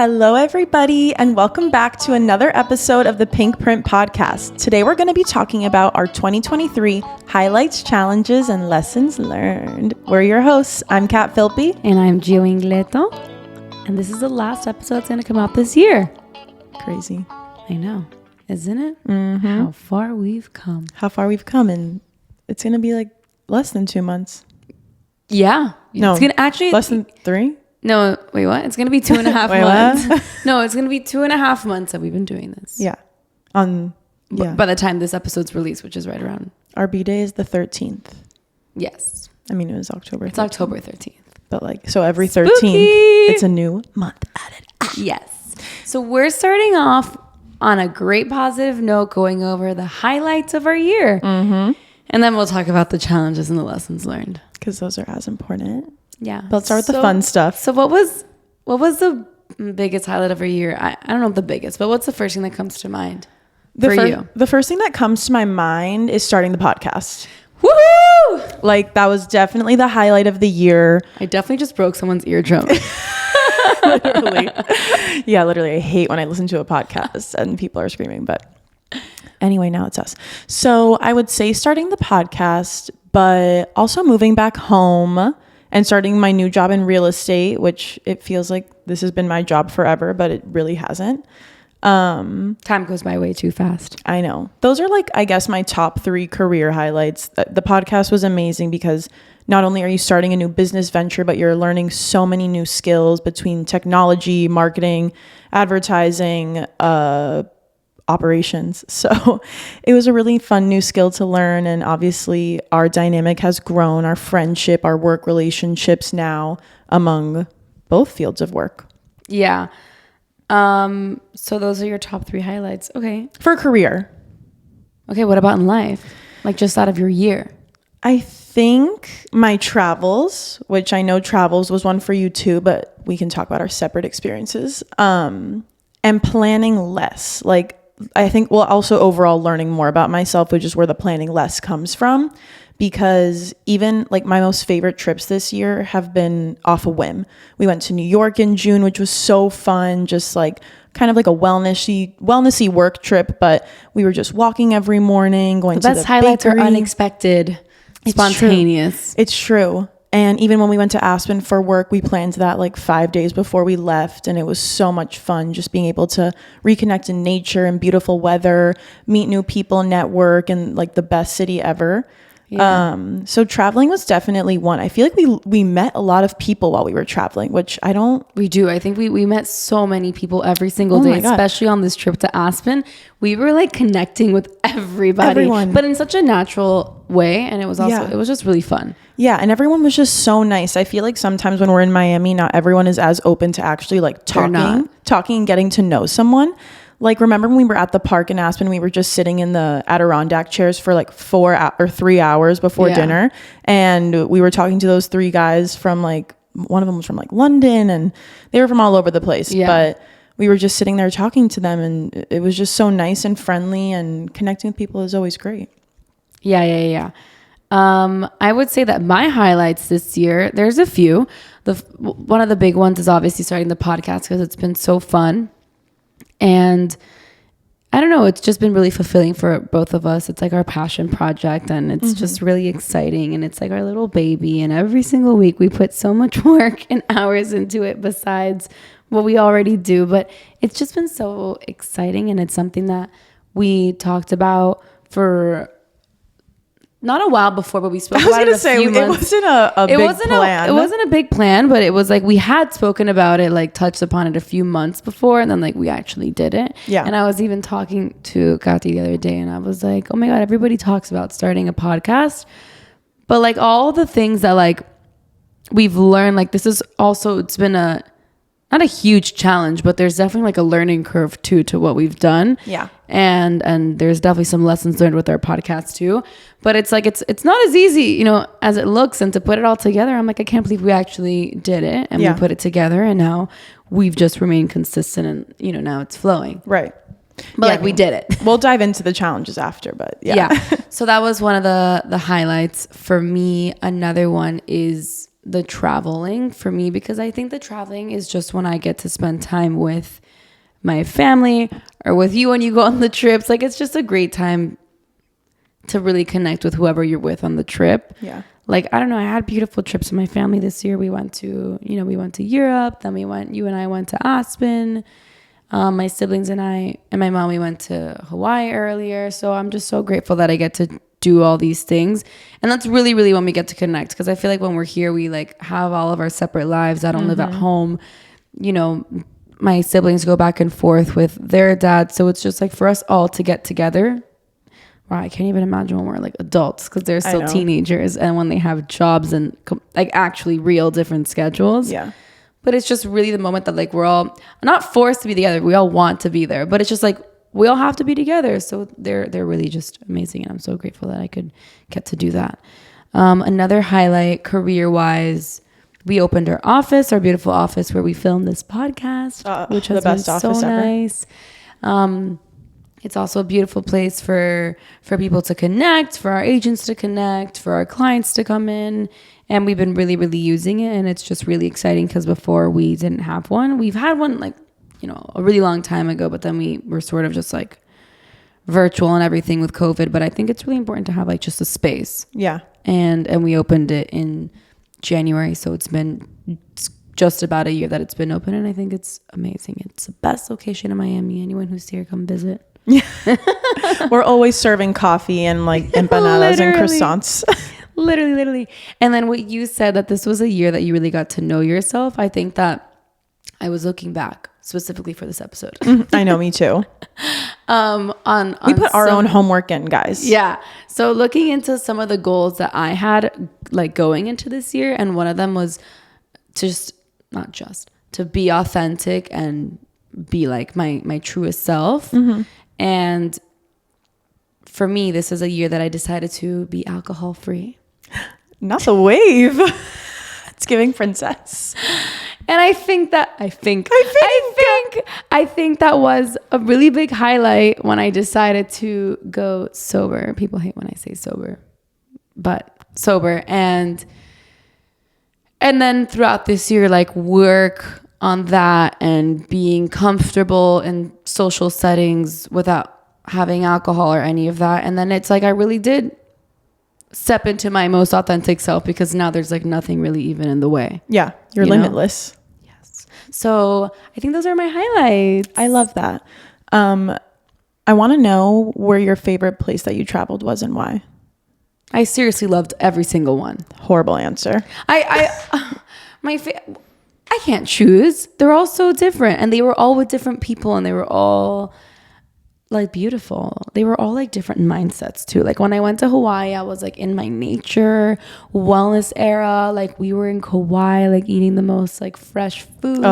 Hello, everybody, and welcome back to another episode of the Pink Print Podcast. Today, we're going to be talking about our 2023 highlights, challenges, and lessons learned. We're your hosts. I'm Kat Filpi. And I'm Gio Ingletto. And this is the last episode that's going to come out this year. Crazy. I know. Isn't it? Mm-hmm. How far we've come. And it's going to be like less than 2 months. Yeah. No, it's gonna actually less than 3? No, wait, what? It's going to be 2.5 Wait, months. No, it's going to be 2.5 months that we've been doing this. Yeah. By the time this episode's released, which is right around. Our B-Day is the 13th. Yes. I mean, it was October 13th. It's October 13th. But so every 13th, it's a new month added. Yes. So we're starting off on a great positive note, going over the highlights of our year. Mm-hmm. And then we'll talk about the challenges and the lessons learned. Because those are as important. Yeah. But let's start with the fun stuff. So what was the biggest highlight of our year? I don't know the biggest, but what's the first thing that comes to mind for you? The first thing that comes to my mind is starting the podcast. Woohoo! That was definitely the highlight of the year. I definitely just broke someone's eardrum. Literally. Yeah, literally. I hate when I listen to a podcast and people are screaming. But anyway, now it's us. So I would say starting the podcast, but also moving back home and starting my new job in real estate, which it feels like this has been my job forever, but it really hasn't. Time goes by way too fast. I know. Those are I guess my top 3 career highlights. The podcast was amazing because not only are you starting a new business venture, but you're learning so many new skills between technology, marketing, advertising, operations. So it was a really fun new skill to learn. And obviously our dynamic has grown, our friendship, our work relationships now among both fields of work. Yeah. So those are your top 3 highlights. Okay. For career. Okay. What about in life? Just out of your year? I think my travels, which I know travels was one for you too, but we can talk about our separate experiences. And planning less. I think, also overall learning more about myself, which is where the planning less comes from. Because even my most favorite trips this year have been off a whim. We went to New York in June, which was so fun. Just kind of like a wellnessy work trip, but we were just walking every morning, going to the best highlights bakery. are unexpected, spontaneous. It's true. And even when we went to Aspen for work, we planned that 5 days before we left. And it was so much fun just being able to reconnect in nature and beautiful weather, meet new people, network, and the best city ever. Yeah. So traveling was definitely one. I feel like we met a lot of people while we were traveling, which we do. I think we met so many people every single day, especially on this trip to Aspen. We were connecting with everyone, but in such a natural way. And it was it was just really fun. Yeah. And everyone was just so nice. I feel like sometimes when we're in Miami, not everyone is as open to actually talking and getting to know someone. Remember when we were at the park in Aspen, we were just sitting in the Adirondack chairs for 4 or 3 hours before dinner. And we were talking to those 3 guys from one of them was from London, and they were from all over the place. Yeah. But we were just sitting there talking to them, and it was just so nice and friendly, and connecting with people is always great. Yeah. I would say that my highlights this year, there's a few. One of the big ones is obviously starting the podcast because it's been so fun. And I don't know, it's just been really fulfilling for both of us. It's our passion project, and it's just really exciting. And it's our little baby. And every single week we put so much work and hours into it besides what we already do. But it's just been so exciting. And it's something that we talked about for not a while before, but we spoke about it a few months. It wasn't a big plan. It wasn't a big plan, but it was we had spoken about it, touched upon it a few months before, and then we actually did it. Yeah. And I was even talking to Kat the other day, and I was like, oh my God, everybody talks about starting a podcast, but all the things that we've learned, this is also, it's been not a huge challenge, but there's definitely a learning curve too to what we've done. Yeah. And there's definitely some lessons learned with our podcast too. But it's it's not as easy, as it looks. And to put it all together, I'm I can't believe we actually did it. And we put it together, and now we've just remained consistent, and now it's flowing. Right. But we did it. We'll dive into the challenges after, but yeah. So that was one of the highlights for me. Another one is the traveling for me, because I think the traveling is just when I get to spend time with my family or with you when you go on the trips. Like, it's just a great time to really connect with whoever you're with on the trip. Yeah. Like, I don't know, I had beautiful trips with my family this year. We went to Europe, then you and I went to Aspen. My siblings and I and my mom, we went to Hawaii earlier. So I'm just so grateful that I get to do all these things. And that's really, really when we get to connect. Because I feel like when we're here, we like have all of our separate lives. I don't live at home. You know, my siblings go back and forth with their dad. So it's just like for us all to get together. Wow, I can't even imagine when we're like adults, because they're still teenagers and when they have jobs and like actually real different schedules. Yeah. But it's just really the moment that like we're all not forced to be together. We all want to be there, but it's just like we all have to be together. So they're really just amazing, and I'm so grateful that I could get to do that. Another highlight career-wise, we opened our office, our beautiful office where we filmed this podcast, which has been so nice. It's also a beautiful place for people to connect, for our agents to connect, for our clients to come in. And we've been really, really using it. And it's just really exciting because before we didn't have one. We've had one like, you know, a really long time ago, but then we were sort of just like virtual and everything with COVID. But I think it's really important to have like just a space. Yeah. And we opened it in January. So it's been just about a year that it's been open. And I think it's amazing. It's the best location in Miami. Anyone who's here, come visit. Yeah. We're always serving coffee and like empanadas and croissants. Literally. And then what you said, that this was a year that you really got to know yourself. I think that I was looking back specifically for this episode. I know, me too. We put our own homework in, guys. Yeah. So looking into some of the goals that I had like going into this year, and one of them was to be authentic and be like my truest self. And for me, this is a year that I decided to be alcohol free. Not the wave. It's giving princess. And I think that was a really big highlight when I decided to go sober. People hate when I say sober, but sober. And then throughout this year, like work on that and being comfortable in social settings without having alcohol or any of that. And then it's like I really did step into my most authentic self, because now there's like nothing really even in the way. Yeah, you're limitless. Yes. So I think those are my highlights. I love that. I want to know where your favorite place that you traveled was and why. I seriously loved every single one. Horrible answer. I can't choose. They're all so different, and they were all with different people, and they were all like beautiful. They were all like different mindsets too. Like when I went to Hawaii, I was like in my nature wellness era. Like we were in Kauai, like eating the most like fresh food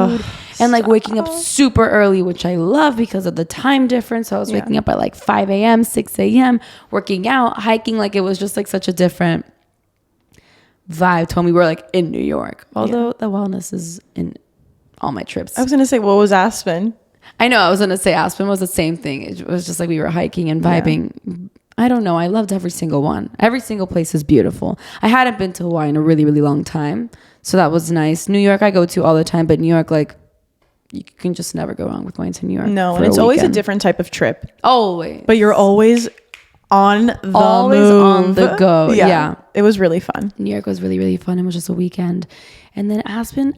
and like waking up super early, which I love because of the time difference. So I was waking up at like 5 a.m., 6 a.m., working out, hiking. Like it was just like such a different vibe to when we were like in New York. Although the wellness is in all my trips. I was going to say, what was Aspen? I know, I was going to say Aspen was the same thing. It was just like we were hiking and vibing. Yeah. I don't know. I loved every single one. Every single place is beautiful. I hadn't been to Hawaii in a really, really long time. So that was nice. New York I go to all the time, but New York, like, you can just never go wrong with going to New York. No, and it's always a different type of trip. Always. But you're always on the move. On the go. Yeah. It was really fun. New York was really, really fun. It was just a weekend. And then Aspen,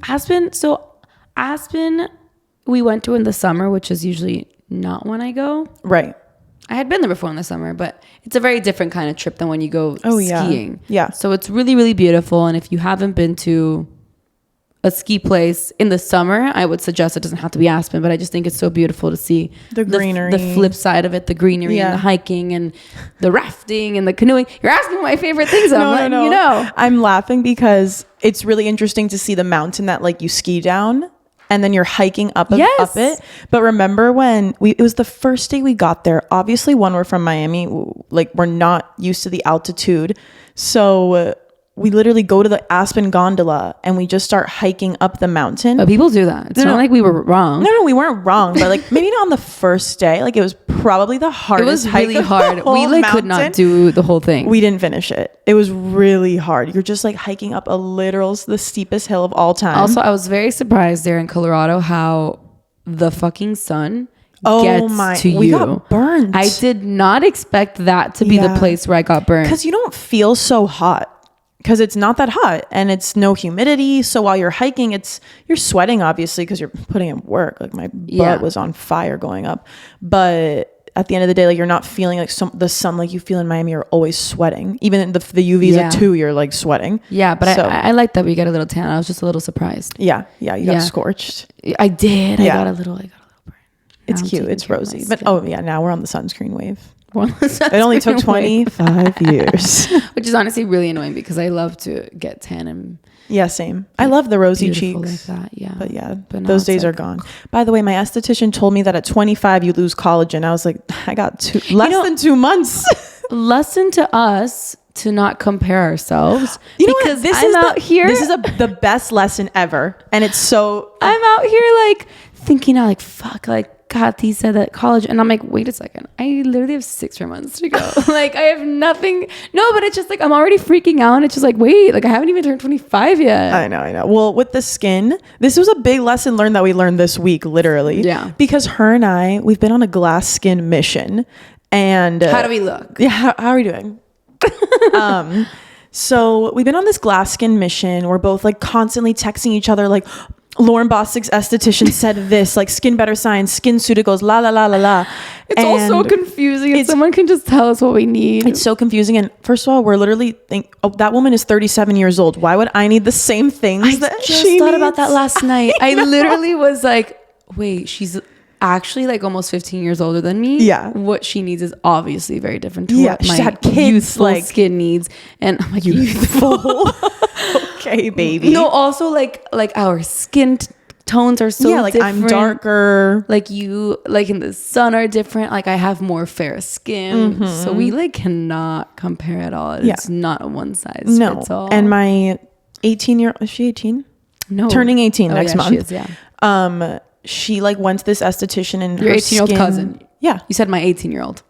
we went to in the summer, which is usually not when I go. Right. I had been there before in the summer, but it's a very different kind of trip than when you go skiing. Yeah. So it's really, really beautiful. And if you haven't been to a ski place in the summer, I would suggest it doesn't have to be Aspen, but I just think it's so beautiful to see the greenery, the flip side of it, the greenery and the hiking and the rafting and the canoeing. You're asking my favorite things. I'm letting you know. I'm laughing because it's really interesting to see the mountain that like you ski down and then you're hiking up it. But remember when it was the first day we got there, obviously when we're from Miami, like we're not used to the altitude. So we literally go to the Aspen gondola and we just start hiking up the mountain. But people do that. It's not like we were wrong. No, we weren't wrong. But like maybe not on the first day. Like it was probably the It hardest was hike really of the hard. We whole like could not mountain. do the whole thing. We didn't finish it. It was really hard. You're just like hiking up the steepest hill of all time. Also, I was very surprised there in Colorado how the fucking sun gets to we you. got burned. I did not expect that to be the place where I got burned. Because you don't feel so hot. Because it's not that hot and it's no humidity. So while you're hiking, you're sweating, obviously, because you're putting in work. Like my butt was on fire going up. But at the end of the day, like you're not feeling like the sun like you feel in Miami. You're always sweating. Even in the UVs at 2, you're like sweating. Yeah, but I like that we get a little tan. I was just a little surprised. Yeah, you got scorched. I did. Yeah. I got a little burn. It's cute. It's rosy. But now we're on the sunscreen wave. It only took 25 years. Which is honestly really annoying because I love to get tan and same. I love the rosy cheeks. Like that, yeah. But those days are gone. By the way, my esthetician told me that at 25 you lose collagen. I was like, I got less than 2 months. Lesson to us to not compare ourselves. Because this is the best lesson ever. And it's so I'm out here like thinking out like fuck, like Kathy said that college, and I'm like, wait a second, I literally have 6 more months to go. Like I have nothing. No, but it's just like I'm already freaking out, and it's just like, wait, like I haven't even turned 25 yet. I know. Well, with the skin, this was a big lesson learned that we learned this week, literally. Yeah. Because her and we've been on a glass skin mission, and how do we look? Yeah, how are we doing? So we've been on this glass skin mission. We're both like constantly texting each other, like, Lauren Bostic's esthetician said this, like Skin Better Science, Skin Suticals, la la la la la. It's all so confusing. And someone can just tell us what we need. It's so confusing. And first of all, we're literally that woman is 37 years old. Why would I need the same things I just thought about that last night. I literally was like, wait, she's actually like almost 15 years older than me. Yeah. What she needs is obviously very different to what she my had kids, youthful like, skin needs. And I'm like, youthful. Okay, baby. No, also like our skin tones are so like different. I'm darker. Like you, like in the sun are different. Like I have more fair skin. So we like cannot compare at all. It's not a one size fits all. And my 18-year-old, is she 18? No. Turning 18 next month. She is, yeah. She like went to this esthetician and your her 18-year-old cousin. Yeah. You said my 18-year-old.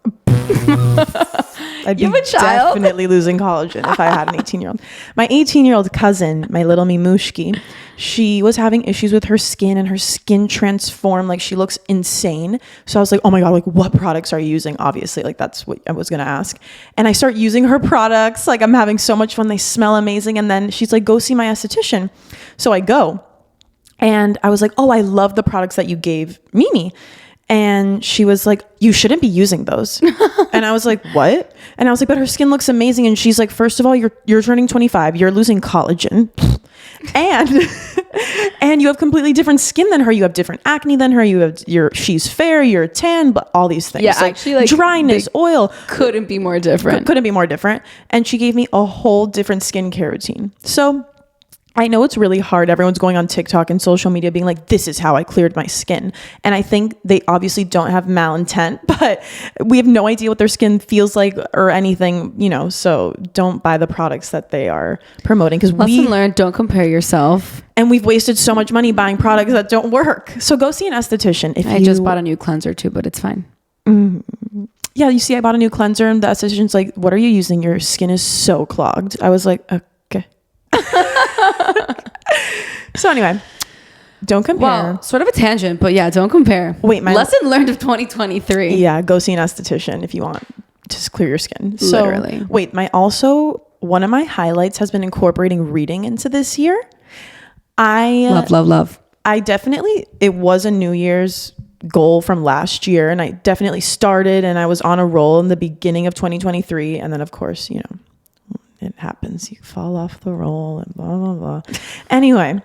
I'd be definitely losing collagen if I had an 18-year-old. My 18-year-old cousin, my little Mimushki, she was having issues with her skin and her skin transformed. Like she looks insane. So I was like, oh my God, like what products are you using? Obviously, like that's what I was going to ask. And I start using her products. Like I'm having so much fun. They smell amazing. And then she's like, go see my esthetician. So I go and I was like, oh, I love the products that you gave Mimi. And she was like, you shouldn't be using those. And I was like, what? And I was like, but her skin looks amazing. And she's like, first of all, you're turning 25. You're losing collagen. And you have completely different skin than her. You have different acne than her. She's fair, you're tan, but all these things. Yeah, actually like dryness, oil. Couldn't be more different. Couldn't be more different. And she gave me a whole different skincare routine. So I know it's really hard. Everyone's going on TikTok and social media being like, this is how I cleared my skin. And I think they obviously don't have malintent, but we have no idea what their skin feels like or anything, so don't buy the products that they are promoting. Because Lesson learned, don't compare yourself. And we've wasted so much money buying products that don't work. So go see an esthetician. I just bought a new cleanser too, but it's fine. Yeah, you see, I bought a new cleanser and the esthetician's like, what are you using? Your skin is so clogged. I was like, okay. So anyway, don't compare. Well, sort of a tangent, but yeah, don't compare. Wait, my lesson learned of 2023. Yeah, go see an esthetician if you want to clear your skin. Literally. So, wait, one of my highlights has been incorporating reading into this year. Love. It was a New Year's goal from last year, and I definitely started, and I was on a roll in the beginning of 2023, and then of course, it happens. You fall off the roll and blah, blah, blah. Anyway,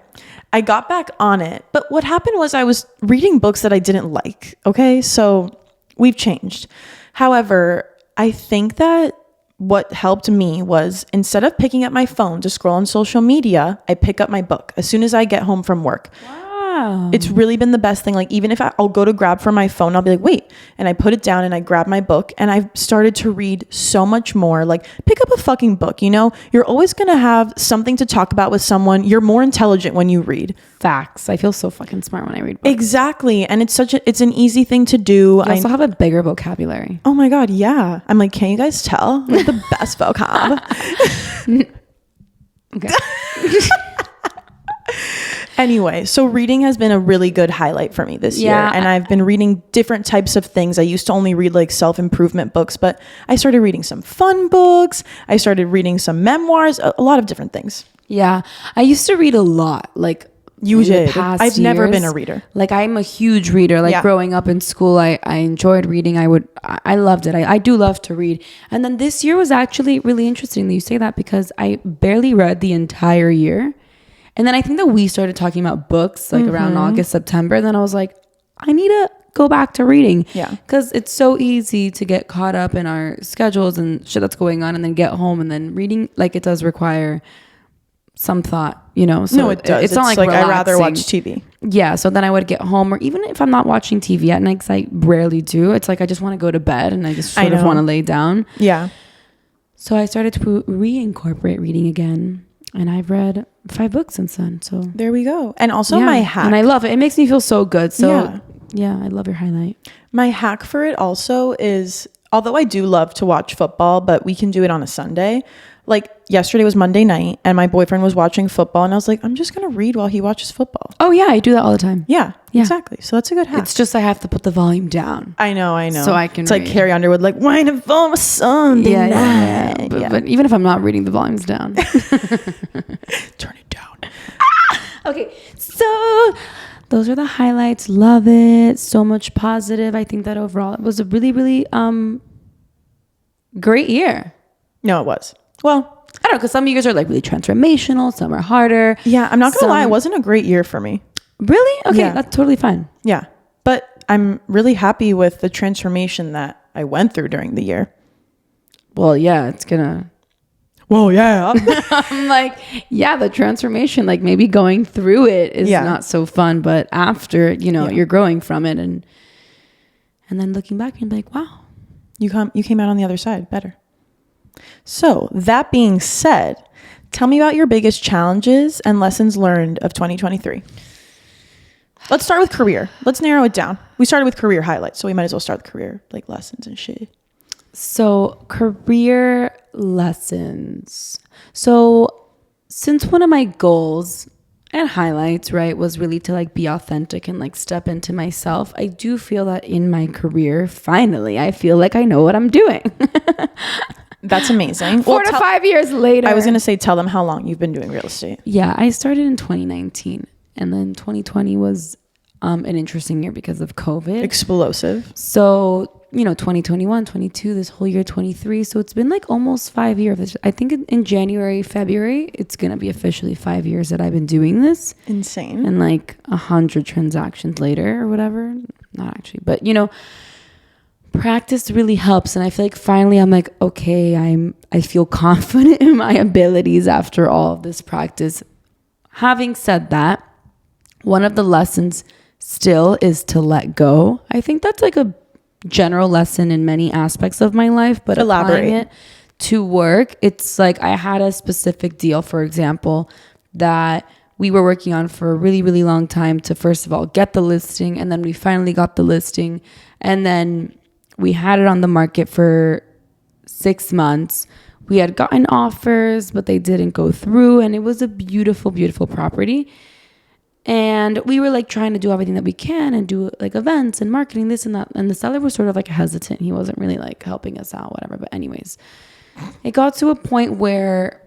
I got back on it. But what happened was I was reading books that I didn't like. Okay, so we've changed. However, I think that what helped me was instead of picking up my phone to scroll on social media, I pick up my book as soon as I get home from work. Wow. Wow. It's really been the best thing. Like, even if I'll go to grab for my phone, I'll be like, wait, and I put it down and I grab my book, and I've started to read so much more. Like, pick up a fucking book, you know? You're always going to have something to talk about with someone. You're more intelligent when you read. Facts. I feel so fucking smart when I read books. Exactly. And it's an easy thing to do. I also have a bigger vocabulary. Oh my God, yeah. I'm like, can you guys tell? I have the best vocab. Okay. Anyway, so reading has been a really good highlight for me this year. And I've been reading different types of things. I used to only read like self-improvement books, but I started reading some fun books. I started reading some memoirs, a lot of different things. Yeah. I used to read a lot. Like, you did. I've never been a reader. Like, I'm a huge reader. Like, growing up in school, I enjoyed reading. I loved it. I do love to read. And then this year was actually really interesting that you say that, because I barely read the entire year. And then I think that we started talking about books like around August, September. And then I was like, I need to go back to reading. Yeah. Because it's so easy to get caught up in our schedules and shit that's going on, and then get home, and then reading, like, it does require some thought, you know? So no, it does. It's not like I'd rather watch TV. Yeah. So then I would get home, or even if I'm not watching TV at night, because I rarely do, it's like I just want to go to bed and I just sort of want to lay down. Yeah. So I started to reincorporate reading again. And I've read 5 books since then. So there we go. And also my hack. And I love it. It makes me feel so good. So yeah, I love your highlight. My hack for it also is, although I do love to watch football, but we can do it on a Sunday. Like, yesterday was Monday night and my boyfriend was watching football, and I was like, I'm just going to read while he watches football. Oh yeah, I do that all the time. Yeah, exactly. So that's a good hack. It's just I have to put the volume down. I know. So I can It's read. Like Carrie Underwood, like, wine and foam Sunday night. But even if I'm not reading, the volume's down. Turn it down. Okay, so those are the highlights. Love it. So much positive. I think that overall it was a really, really great year. No, it was. Well, I don't know, because some years are like really transformational, some are harder. Yeah, I'm not gonna lie, it wasn't a great year for me. Really? Okay, that's totally fine. Yeah, but I'm really happy with the transformation that I went through during the year. Well, yeah, it's gonna. Well, yeah. I'm like, yeah, the transformation, like maybe going through it is not so fun, but after, you're growing from it, and then looking back and be like, wow, you came out on the other side better. So that being said, tell me about your biggest challenges and lessons learned of 2023. Let's start with career. Let's narrow it down. We started with career highlights, so we might as well start with career, like, lessons and shit. So career lessons. So since one of my goals and highlights, right, was really to like be authentic and like step into myself, I do feel that in my career, finally, I feel like I know what I'm doing. That's amazing. 4 to 5 years later. I was going to say, tell them how long you've been doing real estate. Yeah, I started in 2019, and then 2020 was an interesting year because of COVID. Explosive. So, 2021, 22, this whole year, 23. So it's been like almost 5 years. I think in January, February, it's going to be officially 5 years that I've been doing this. Insane. And like 100 transactions later or whatever. Not actually, but practice really helps. And I feel like finally I'm like, okay, I feel confident in my abilities after all of this practice. Having said that, one of the lessons still is to let go. I think that's like a general lesson in many aspects of my life, but applying it to work, it's like I had a specific deal, for example, that we were working on for a really, really long time to, first of all, get the listing. And then we finally got the listing. And then we had it on the market for 6 months. We had gotten offers, but they didn't go through. And it was a beautiful, beautiful property. And we were like trying to do everything that we can and do like events and marketing, this and that. And the seller was sort of like hesitant. He wasn't really like helping us out, whatever. But anyways, it got to a point where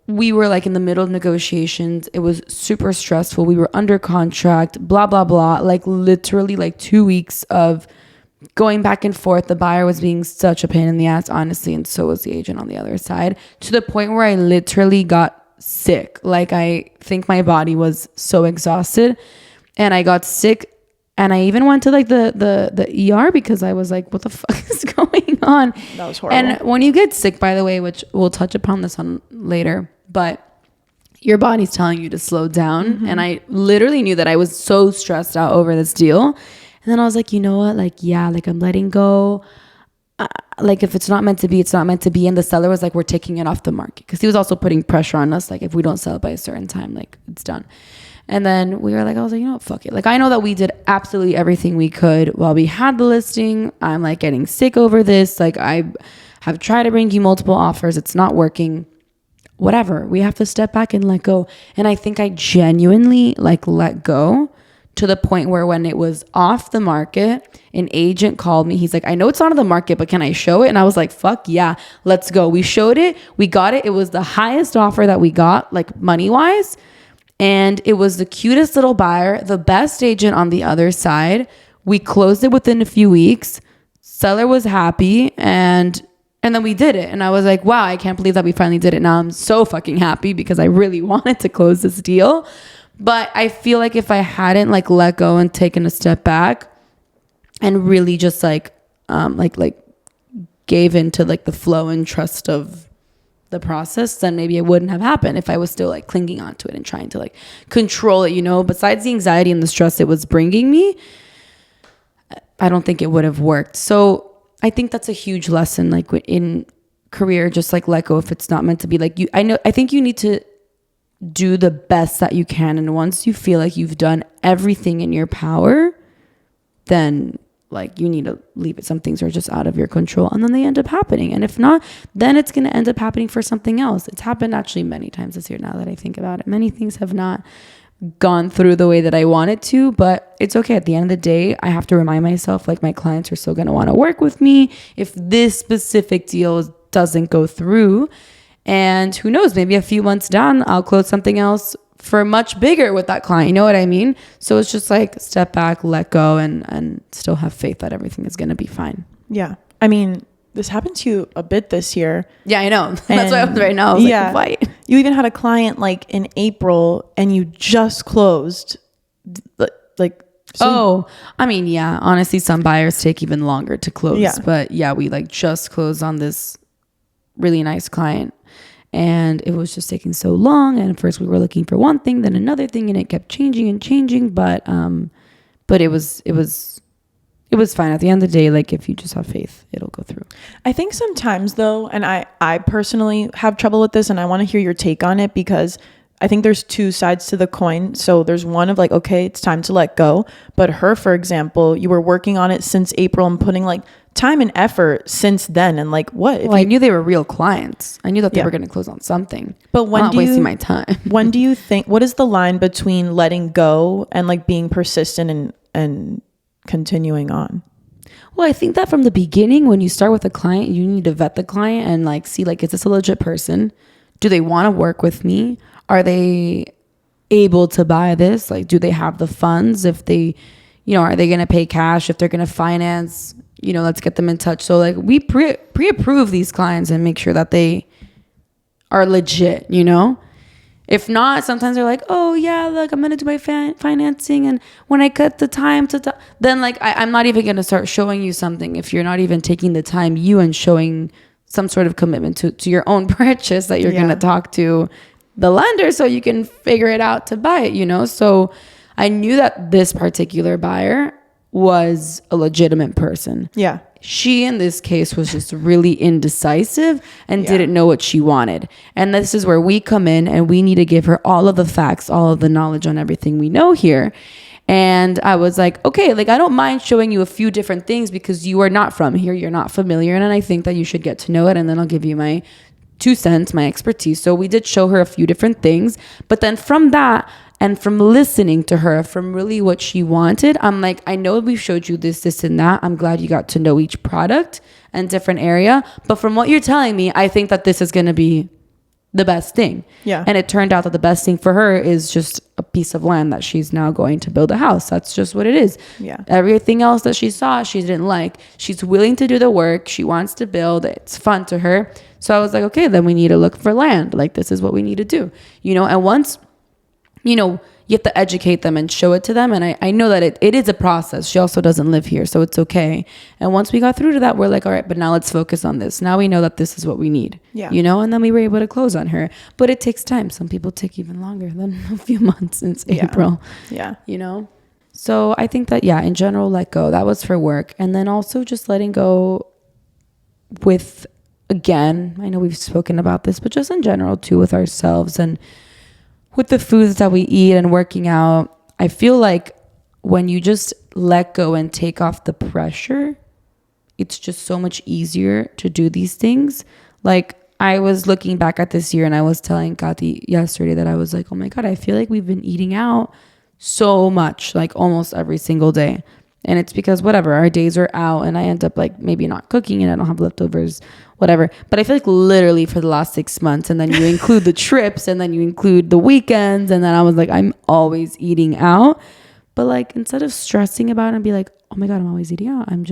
we were like in the middle of negotiations. It was super stressful. We were under contract, blah, blah, blah. Like literally like 2 weeks of going back and forth. The buyer was being such a pain in the ass, honestly. And so was the agent on the other side, to the point where I literally got sick. Like I think my body was so exhausted and I got sick, and I even went to like the ER because I was like, what the fuck is going on? That was horrible. And when you get sick, by the way, which we'll touch upon this on later, but your body's telling you to slow down. And I literally knew that I was so stressed out over this deal. And then I was like, you know what? Like, yeah, like I'm letting go. Like if it's not meant to be, it's not meant to be. And the seller was like, we're taking it off the market. Cause he was also putting pressure on us. Like if we don't sell it by a certain time, like it's done. And then we were like, I was like, you know what, fuck it. Like I know that we did absolutely everything we could while we had the listing. I'm like getting sick over this. Like I have tried to bring you multiple offers. It's not working. Whatever. We have to step back and let go. And I think I genuinely like let go to the point where when it was off the market, an agent called me. He's like, I know it's not on the market, but can I show it? And I was like, fuck yeah, let's go. We showed it. We got it. It was the highest offer that we got, like money wise. And it was the cutest little buyer, the best agent on the other side. We closed it within a few weeks. Seller was happy and then we did it. And I was like, wow, I can't believe that we finally did it. Now I'm so fucking happy because I really wanted to close this deal. But I feel like if I hadn't like let go and taken a step back and really just like gave into like the flow and trust of the process, then maybe it wouldn't have happened if I was still like clinging onto it and trying to like control it, you know. Besides the anxiety and the stress it was bringing me, I don't think it would have worked. So I think that's a huge lesson, like in career, just like let go if it's not meant to be. Like I think you need to do the best that you can. And once you feel like you've done everything in your power, then like you need to leave it. Some things are just out of your control and then they end up happening. And if not, then it's going to end up happening for something else. It's happened actually many times this year now that I think about it. Many things have not gone through the way that I wanted to, but it's okay. At the end of the day, I have to remind myself like my clients are still going to want to work with me if this specific deal doesn't go through. And who knows, maybe a few months down, I'll close something else for much bigger with that client. You know what I mean? So it's just like step back, let go, and still have faith that everything is going to be fine. Yeah. I mean, this happened to you a bit this year. Yeah, I know. That's why I was right now. I was like, why? You even had a client like in April and you just closed. I mean, yeah, honestly, some buyers take even longer to close. Yeah. But yeah, we like just closed on this really nice client. And it was just taking so long. And at first we were looking for one thing, then another thing, and it kept changing and changing. But it was fine. At the end of the day, like if you just have faith, it'll go through. I think sometimes though, and I personally have trouble with this, and I want to hear your take on it because I think there's two sides to the coin. So there's one of like, okay, it's time to let go. But her, for example, you were working on it since April and putting like time and effort since then. And like, what? Well, I knew they were real clients. I knew that they were going to close on something. But when I'm not wasting my time. When do you think, what is the line between letting go and like being persistent and continuing on? Well, I think that from the beginning, when you start with a client, you need to vet the client and like see like, is this a legit person? Do they want to work with me? Are they able to buy this? Like, do they have the funds? If they, are they going to pay cash? If they're going to finance, let's get them in touch. So like we pre-approve these clients and make sure that they are legit, If not, sometimes they're like, oh yeah, like I'm going to do my financing. And when I cut the time then like, I'm not even going to start showing you something if you're not even taking the time and showing some sort of commitment to your own purchase that you're going to talk to the lender so you can figure it out to buy it, So I knew that this particular buyer was a legitimate person. Yeah. She, in this case, was just really indecisive and didn't know what she wanted. And this is where we come in and we need to give her all of the facts, all of the knowledge on everything we know here. And I was like, okay, like I don't mind showing you a few different things because you are not from here. You're not familiar. And I think that you should get to know it. And then I'll give you my 2 cents, my expertise. So we did show her a few different things. But then from that and from listening to her, from really what she wanted, I'm like, I know we showed you this, and that. I'm glad you got to know each product and different area. But from what you're telling me, I think that this is going to be the best thing. Yeah. And it turned out that the best thing for her is just a piece of land that she's now going to build a house. That's just what it is. Yeah. Everything else that she saw, she didn't like. She's willing to do the work. She wants to build. It's fun to her. So I was like, okay, then we need to look for land. Like, this is what we need to do. And once, you have to educate them and show it to them. And I know that it is a process. She also doesn't live here, so it's okay. And once we got through to that, we're like, all right, but now let's focus on this. Now we know that this is what we need. Yeah. You know, and then we were able to close on her. But it takes time. Some people take even longer than a few months since April. Yeah. You know? So I think that, yeah, in general, let go. That was for work. And then also just letting go with, again, I know we've spoken about this, but just in general too, with ourselves and with the foods that we eat and working out. I feel like when you just let go and take off the pressure, it's just so much easier to do these things. Like, I was looking back at this year and I was telling Kati yesterday that I was like, oh my God, I feel like we've been eating out so much, like almost every single day. And it's because whatever, our days are out and I end up like maybe not cooking and I don't have leftovers, whatever. But I feel like literally for the last 6 months, and then you include the trips and then you include the weekends, and then I was like, I'm always eating out. But like, instead of stressing about it and be like, oh my God, I'm always eating out, I'm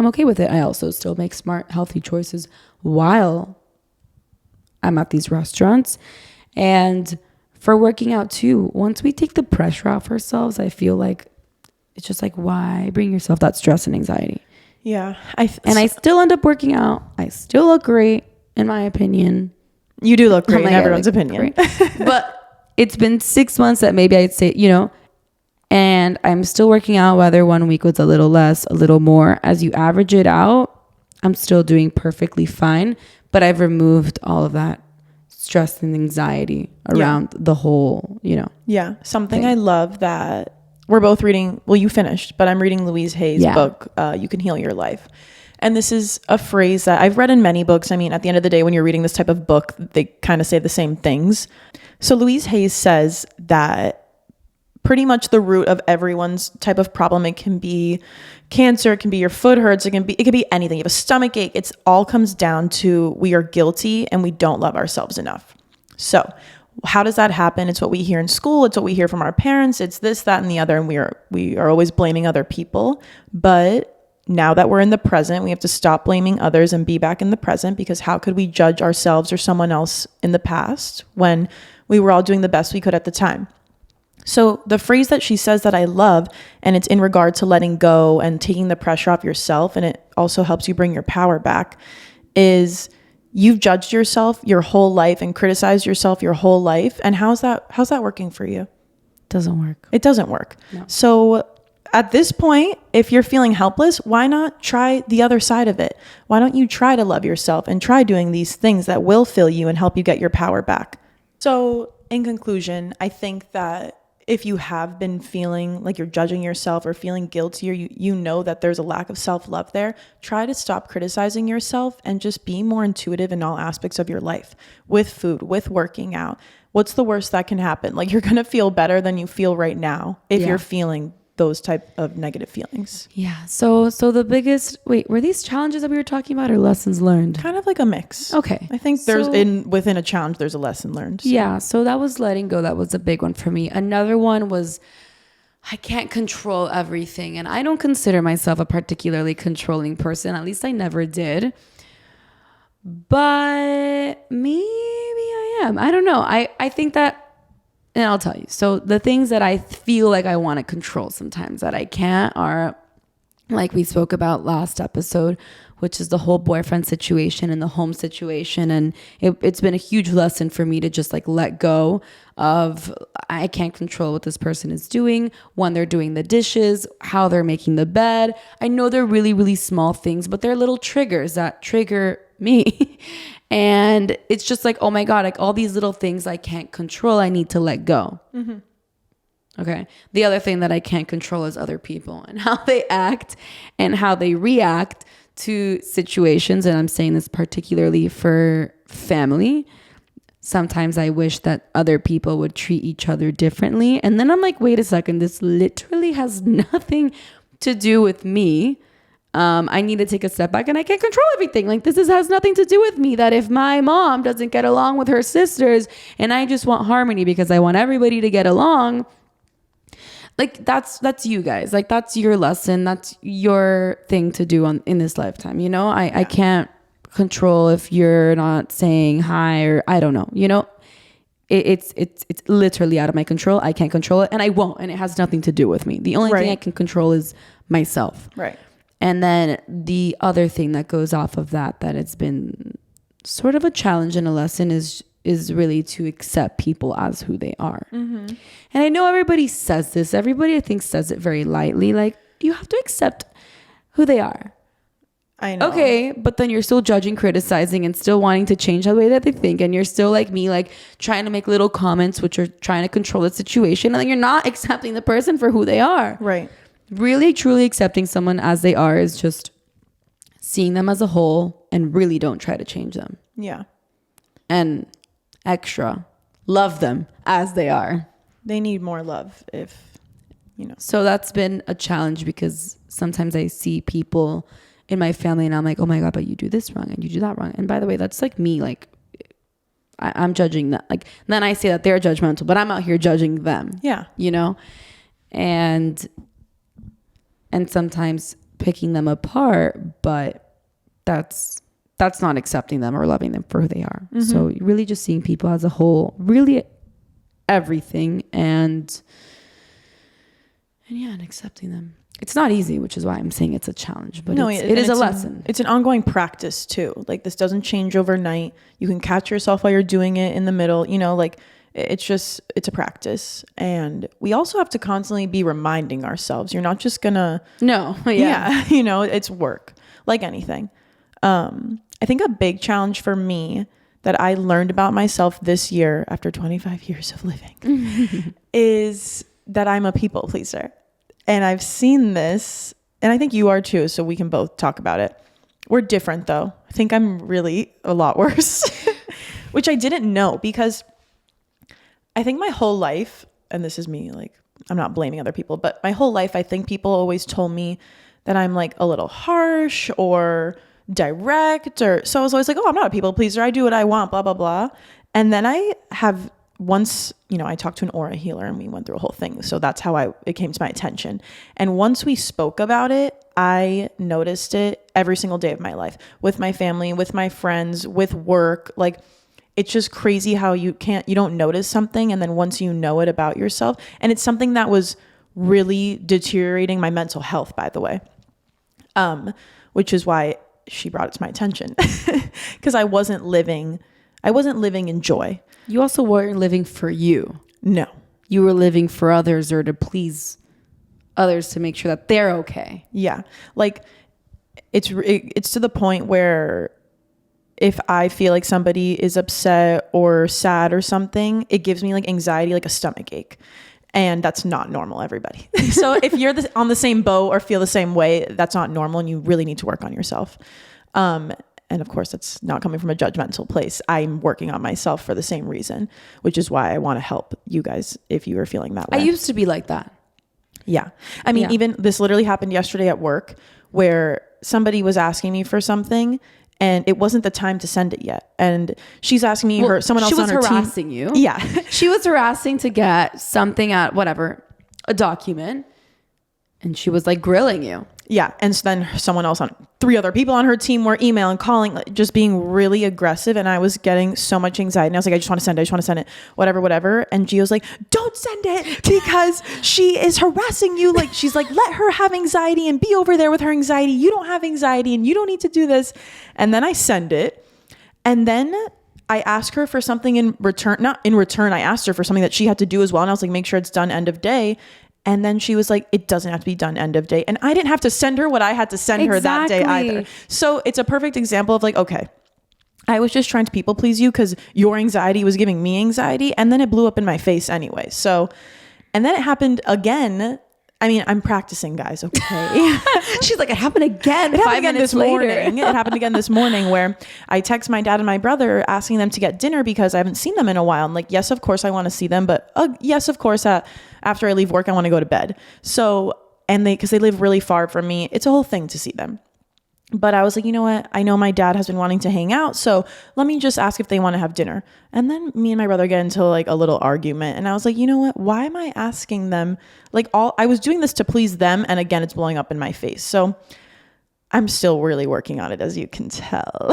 okay with it. I also still make smart, healthy choices while I'm at these restaurants. And for working out too, once we take the pressure off ourselves, I feel like it's just like, why bring yourself that stress and anxiety? Yeah. And I still end up working out. I still look great, in my opinion. You do look great in everyone's opinion. But it's been 6 months that maybe I'd say, you know, and I'm still working out, whether one week was a little less, a little more. As you average it out, I'm still doing perfectly fine. But I've removed all of that stress and anxiety around the whole, you know. Yeah. Something thing. I love that we're both reading, well, you finished, but I'm reading Louise Hay's book, You Can Heal Your Life. And this is a phrase that I've read in many books. I mean, at the end of the day, when you're reading this type of book, they kind of say the same things. So Louise Hay says that pretty much the root of everyone's type of problem, it can be cancer, it can be your foot hurts, it can be anything. You have a stomach ache. It's all comes down to we are guilty and we don't love ourselves enough. So how does that happen? It's what we hear in school. It's what we hear from our parents. It's this, that, and the other. And we are always blaming other people. But now that we're in the present, we have to stop blaming others and be back in the present, because how could we judge ourselves or someone else in the past when we were all doing the best we could at the time? So the phrase that she says that I love, and it's in regard to letting go and taking the pressure off yourself, and it also helps you bring your power back, is you've judged yourself your whole life and criticized yourself your whole life. And how's that working for you? Doesn't work. It doesn't work. No. So at this point, if you're feeling helpless, why not try the other side of it? Why don't you try to love yourself and try doing these things that will fill you and help you get your power back? So in conclusion, I think that if you have been feeling like you're judging yourself or feeling guilty, or you know that there's a lack of self-love there, try to stop criticizing yourself and just be more intuitive in all aspects of your life, with food, with working out. What's the worst that can happen? Like, you're going to feel better than you feel right now if you're feeling those type of negative feelings. Yeah. So the biggest, were these challenges that we were talking about or lessons learned? Kind of like a mix. Okay. I think within a challenge, there's a lesson learned. So. Yeah. So that was letting go. That was a big one for me. Another one was I can't control everything. And I don't consider myself a particularly controlling person. At least I never did. But maybe I am. I don't know. I think that, and I'll tell you. So the things that I feel like I want to control sometimes that I can't are, like we spoke about last episode, which is the whole boyfriend situation and the home situation. And it's been a huge lesson for me to just like let go of, I can't control what this person is doing, when they're doing the dishes, how they're making the bed. I know they're really, really small things, but they're little triggers that trigger me. And it's just like, oh my God, like all these little things I can't control, I need to let go. Mm-hmm. Okay. The other thing that I can't control is other people and how they act and how they react to situations. And I'm saying this particularly for family. Sometimes I wish that other people would treat each other differently. And then I'm like, wait a second, this literally has nothing to do with me. I need to take a step back, and I can't control everything. Like, has nothing to do with me. That if my mom doesn't get along with her sisters and I just want harmony because I want everybody to get along, like that's you guys. Like, that's your lesson. That's your thing to do in this lifetime. You know, I can't control if you're not saying hi, or I don't know, you know, it's literally out of my control. I can't control it, and I won't, and it has nothing to do with me. The only thing I can control is myself. Right. And then the other thing that goes off of that it's been sort of a challenge and a lesson is really to accept people as who they are. And I know everybody says this. Everybody, I think, says it very lightly. Like, you have to accept who they are. I know. Okay, but then you're still judging, criticizing, and still wanting to change the way that they think. And you're still like me, like trying to make little comments, which are trying to control the situation. And then you're not accepting the person for who they are. Right. Really, truly accepting someone as they are is just seeing them as a whole and really don't try to change them. Yeah. And extra, love them as they are. They need more love So that's been a challenge because sometimes I see people in my family and I'm like, oh my God, but you do this wrong and you do that wrong. And by the way, that's like me, like I'm judging that. Like, then I say that they're judgmental, but I'm out here judging them. Yeah. And sometimes picking them apart, but that's not accepting them or loving them for who they are. So really just seeing people as a whole, really everything, and accepting them. It's not easy, which is why I'm saying it's a challenge, but it is a lesson. It's an ongoing practice too. Like, this doesn't change overnight. You can catch yourself while you're doing it in the middle, like it's a practice. And we also have to constantly be reminding ourselves, you're not just gonna, it's work like anything. I think a big challenge for me that I learned about myself this year after 25 years of living is that I'm a people pleaser. And I've seen this, and I think you are too, so we can both talk about it. We're different though. I think I'm really a lot worse, which I didn't know, because I think my whole life, and this is me, like, I'm not blaming other people, but my whole life, I think people always told me that I'm like a little harsh or direct, or so I was always like, oh, I'm not a people pleaser. I do what I want, blah, blah, blah. And then I have once, I talked to an aura healer and we went through a whole thing. So that's how it came to my attention. And once we spoke about it, I noticed it every single day of my life, with my family, with my friends, with work. Like, it's just crazy how you don't notice something. And then once you know it about yourself, and it's something that was really deteriorating my mental health, by the way, which is why she brought it to my attention, because I wasn't living in joy. You also weren't living for you. No. You were living for others, or to please others, to make sure that they're okay. Yeah. Like, it's to the point where if I feel like somebody is upset or sad or something, it gives me like anxiety, like a stomach ache. And that's not normal, everybody. So if you're on the same boat or feel the same way, that's not normal, and you really need to work on yourself. And of course, that's not coming from a judgmental place. I'm working on myself for the same reason, which is why I want to help you guys if you are feeling that way. I used to be like that. Yeah. I mean, even this literally happened yesterday at work, where somebody was asking me for something and it wasn't the time to send it yet. And she's asking me someone else on her team. She was harassing you. Yeah. She was harassing to get something at whatever, a document. And she was like grilling you. Yeah. And so then someone else 3 other people on her team were emailing, calling, just being really aggressive. And I was getting so much anxiety. And I was like, I just want to send it, whatever. And Gio's like, don't send it, because she is harassing you. Like, she's like, let her have anxiety and be over there with her anxiety. You don't have anxiety and you don't need to do this. And then I send it. And then I asked her for something in return. Not in return. I asked her for something that she had to do as well. And I was like, make sure it's done end of day. And then she was like, it doesn't have to be done end of day. And I didn't have to send her what I had to send her that day either. So it's a perfect example of like, okay, I was just trying to people please you because your anxiety was giving me anxiety. And then it blew up in my face anyway. So, and then it happened again. I mean, I'm practicing, guys. Okay. She's like, it happened again. It happened again this morning. It happened again this morning, where I text my dad and my brother asking them to get dinner because I haven't seen them in a while. I'm like, yes, of course I want to see them. But yes, of course, after I leave work, I want to go to bed. So, because they live really far from me, it's a whole thing to see them. But I was like, you know what? I know my dad has been wanting to hang out, so let me just ask if they want to have dinner. And then me and my brother get into like a little argument. And I was like, you know what? Why am I asking them? Like, I was doing this to please them. And again, it's blowing up in my face. So I'm still really working on it, as you can tell.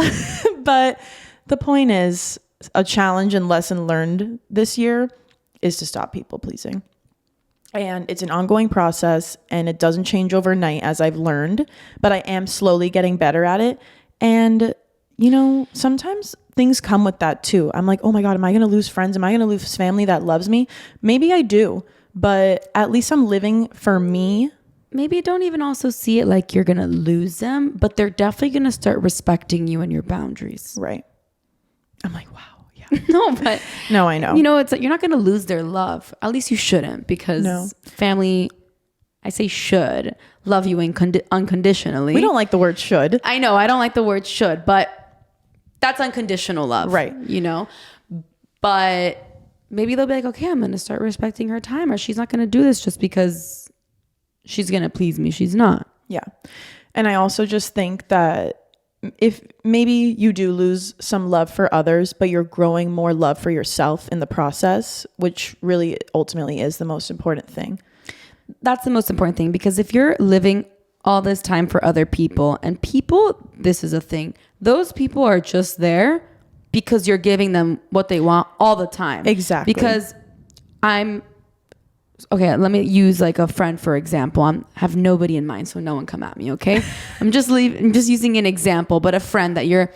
But the point is, a challenge and lesson learned this year is to stop people pleasing. And it's an ongoing process and it doesn't change overnight, as I've learned, but I am slowly getting better at it. And, you know, sometimes things come with that too. I'm like, oh my God, am I going to lose friends? Am I going to lose family that loves me? Maybe I do, but at least I'm living for me. Maybe don't even also see it like you're going to lose them, but they're definitely going to start respecting you and your boundaries. Right. I'm like, wow. No, but no, I know. You know, it's like you're not going to lose their love. At least you shouldn't, because family, I say should love you unconditionally. We don't like the word should. I know, I don't like the word should, but that's unconditional love, right? You know, but maybe they'll be like, okay, I'm going to start respecting her time, or she's not going to do this just because she's going to please me. She's not. Yeah, and I also just think that if maybe you do lose some love for others, but you're growing more love for yourself in the process, which really ultimately is the most important thing. That's the most important thing, because if you're living all this time for other people, and people, this is a thing, those people are just there because you're giving them what they want all the time. Exactly. Because okay, let me use like a friend, for example. I have nobody in mind, so no one come at me, okay? I'm just using an example, but a friend that you're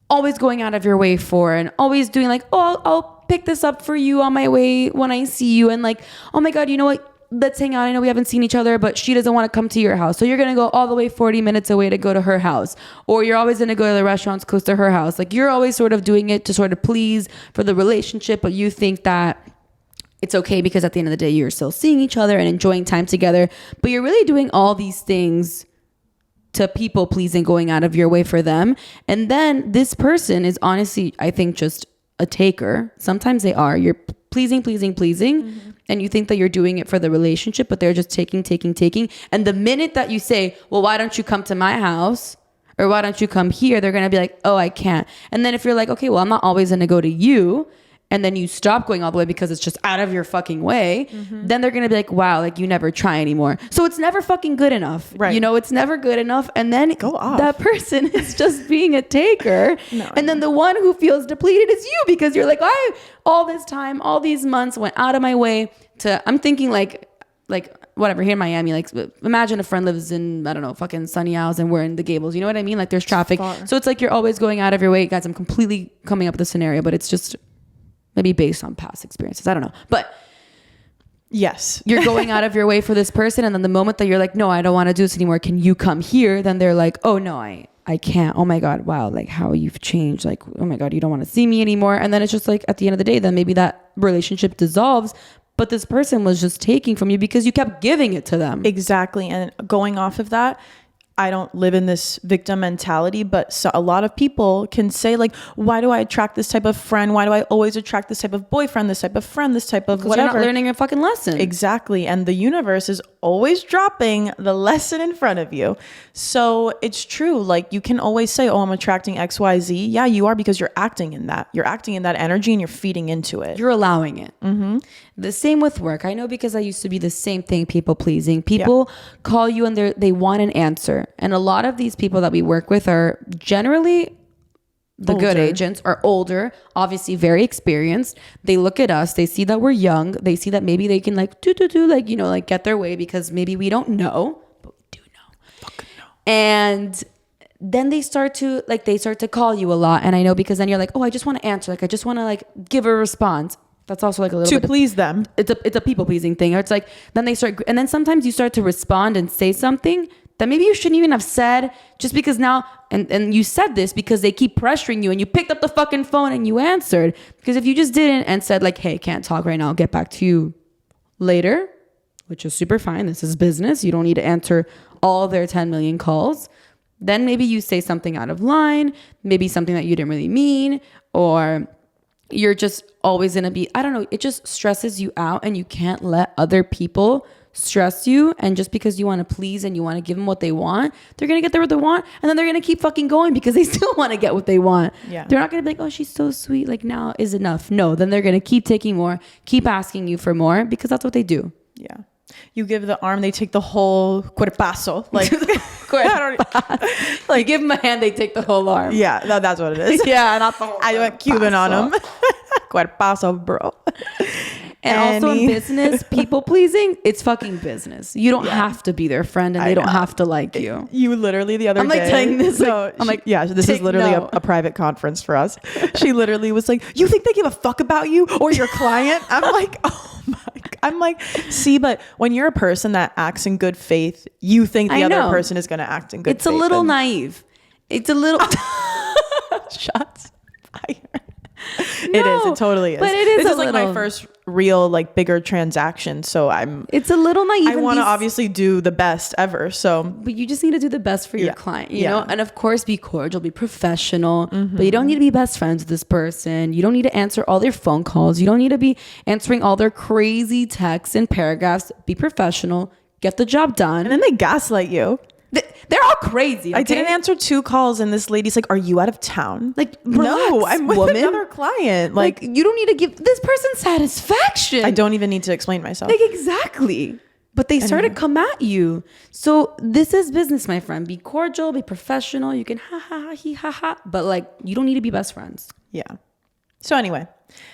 always going out of your way for, and always doing like, oh, I'll pick this up for you on my way when I see you. And like, oh my God, you know what? Let's hang out. I know we haven't seen each other, but she doesn't want to come to your house. So you're going to go all the way 40 minutes away to go to her house. Or you're always going to go to the restaurants close to her house. Like, you're always sort of doing it to sort of please for the relationship, but you think that it's okay because at the end of the day, you're still seeing each other and enjoying time together. But you're really doing all these things to people pleasing, going out of your way for them. And then this person is honestly, I think, just a taker. Sometimes they are. You're pleasing. Mm-hmm. And you think that you're doing it for the relationship, but they're just taking. And the minute that you say, well, why don't you come to my house? Or why don't you come here? They're going to be like, oh, I can't. And then if you're like, okay, well, I'm not always going to go to you, and then you stop going all the way because it's just out of your fucking way, then they're going to be like, wow, like you never try anymore. So it's never fucking good enough. Right. You know, it's never good enough. And then go off. That person is just being a taker. No, and then the one who feels depleted is you, because you're like, I, all this time, all these months went out of my way to, I'm thinking like whatever, here in Miami, like imagine a friend lives in, I don't know, fucking Sunny Isles and we're in the Gables. You know what I mean? Like there's traffic. So it's like you're always going out of your way. Guys, I'm completely coming up with a scenario, but it's just maybe based on past experiences. I don't know. But yes, you're going out of your way for this person. And then the moment that you're like, no, I don't want to do this anymore. Can you come here? Then they're like, oh no, I can't. Oh my God. Wow. Like how you've changed. Like, oh my God, you don't want to see me anymore. And then it's just like, at the end of the day, then maybe that relationship dissolves. But this person was just taking from you because you kept giving it to them. Exactly. And going off of that, I don't live in this victim mentality, but so a lot of people can say like, why do I attract this type of friend? Why do I always attract this type of boyfriend, this type of friend, this type of whatever? You're not learning your fucking lesson. Exactly. And the universe is always dropping the lesson in front of you. So it's true. Like you can always say, oh, I'm attracting X, Y, Z. Yeah, you are, because you're acting in that. You're acting in that energy and you're feeding into it. You're allowing it. Mm-hmm. The same with work. I know, because I used to be the same thing, people pleasing. People call you and they want an answer. And a lot of these people that we work with are generally the good agents, are older, obviously very experienced. They look at us, they see that we're young, they see that maybe they can like do like, you know, like get their way, because maybe we don't know, but we do know. Fucking know. And then they start to call you a lot. And I know, because then you're like, oh, I just want to answer. Like, I just want to like give a response. That's also like a little bit to please them. It's a people pleasing thing. Or it's like, then they start, and then sometimes you start to respond and say something that maybe you shouldn't even have said, just because now, and you said this because they keep pressuring you, and you picked up the fucking phone and you answered. Because if you just didn't and said like, hey, can't talk right now, I'll get back to you later, which is super fine. This is business. You don't need to answer all their 10 million calls. Then maybe you say something out of line, maybe something that you didn't really mean, or you're just always going to be, I don't know, it just stresses you out, and you can't let other people stress you. And just because you want to please and you want to give them what they want, they're going to get what they want, and then they're going to keep fucking going because they still want to get what they want. Yeah. They're not going to be like, oh, she's so sweet, like now is enough. No, then they're going to keep taking more, keep asking you for more, because that's what they do. Yeah. You give the arm, they take the whole cuerpazo. Like, like give them a hand, they take the whole arm. Yeah, that's what it is. Yeah, not the whole I went Cuban on them. Cuerpazo, bro. And also in business, people pleasing, it's fucking business. You don't have to be their friend and they don't have to like you. You literally the other day. I'm like telling this. No, I'm like, yeah, this is literally a private conference for us. She literally was like, you think they give a fuck about you or your client? I'm like, oh my God. I'm like, see, but when you're a person that acts in good faith, you think the other person is going to act in good faith. It's a little naive. It's a little. Shots fired. It is. It totally is. But it is. This is like my first real, like, bigger transaction. So it's a little naive. I want to obviously do the best ever. So, but you just need to do the best for your client, you know? And of course, be cordial, be professional, but you don't need to be best friends with this person. You don't need to answer all their phone calls. You don't need to be answering all their crazy texts and paragraphs. Be professional, get the job done. And then they gaslight you. They're all crazy. Okay? I didn't answer 2 calls and this lady's like, are you out of town? Like, relax, no, I'm with another client. Like, you don't need to give this person satisfaction. I don't even need to explain myself. Like, exactly. But they start to come at you. So this is business, my friend. Be cordial, be professional. You can ha. But like, you don't need to be best friends. Yeah. So anyway,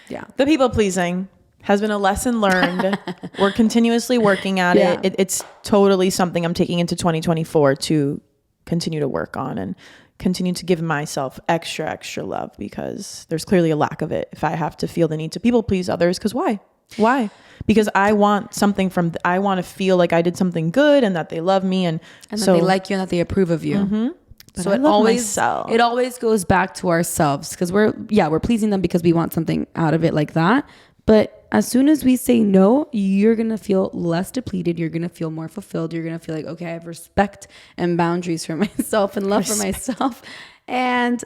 the people pleasing has been a lesson learned. We're continuously working at it. It's totally something I'm taking into 2024 to continue to work on and continue to give myself extra love, because there's clearly a lack of it if I have to feel the need to people please others. Because why? Because I want something I want to feel like I did something good and that they love me and that they like you and that they approve of you. So it always goes back to ourselves, because we're pleasing them because we want something out of it like that. But as soon as we say no, you're going to feel less depleted. You're going to feel more fulfilled. You're going to feel like, okay, I have respect and boundaries for myself and love for myself. And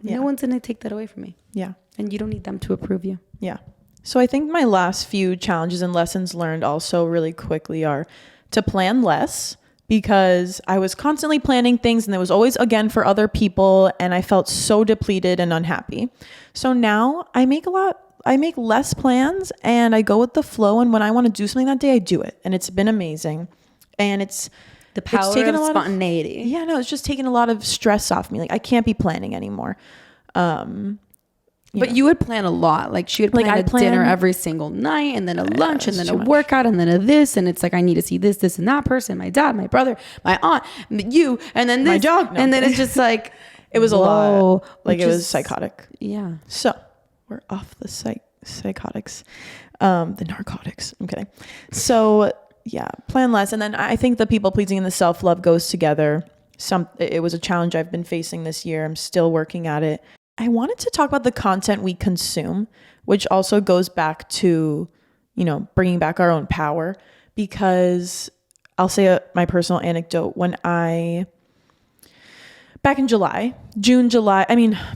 no one's going to take that away from me. Yeah. And you don't need them to approve you. Yeah. So I think my last few challenges and lessons learned also really quickly are to plan less, because I was constantly planning things and it was always again for other people. And I felt so depleted and unhappy. So now I make less plans and I go with the flow. And when I want to do something that day, I do it. And it's been amazing. And it's the power of spontaneity. It's just taken a lot of stress off me. Like, I can't be planning anymore. But you would plan a lot. Like, she would plan dinner every single night, and then a lunch, and then a workout, and then a this. And it's like, I need to see this, and that person, my dad, my brother, my aunt, you, and then this. My dog. No. And then it's just like, it was a lot. Like, it was psychotic. Yeah. So we're off the psychotics, the narcotics. I'm kidding. So plan less. And then I think the people pleasing and the self-love goes together. It was a challenge I've been facing this year. I'm still working at it. I wanted to talk about the content we consume, which also goes back to, bringing back our own power, because I'll say my personal anecdote. Back in June, July,